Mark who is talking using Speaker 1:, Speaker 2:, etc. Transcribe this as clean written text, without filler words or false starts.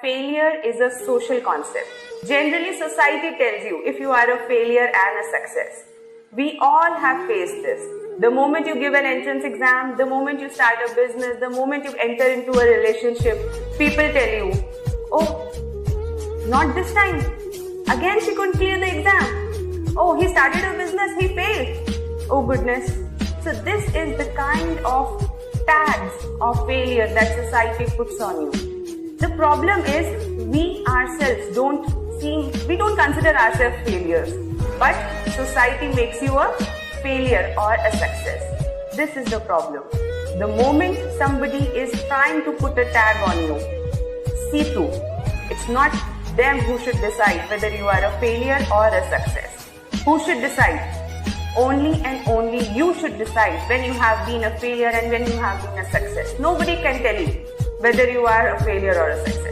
Speaker 1: Failure is a social concept. Generally, society tells you if you are a failure and a success. We all have faced this. The moment you give an entrance exam, the moment you start a business, the moment you enter into a relationship, people tell you, oh, not this time. Again, she couldn't clear the exam. Oh, he started a business, he failed. Oh goodness. So this is the kind of tags of failure that society puts on you. The problem is we ourselves don't consider ourselves failures, but society makes you a failure or a success. This is the problem. The moment somebody is trying to put a tag on you, see through. It's not them who should decide whether you are a failure or a success. Who should decide? Only and only you should decide when you have been a failure and when you have been a success. Nobody can tell you whether you are a failure or a success.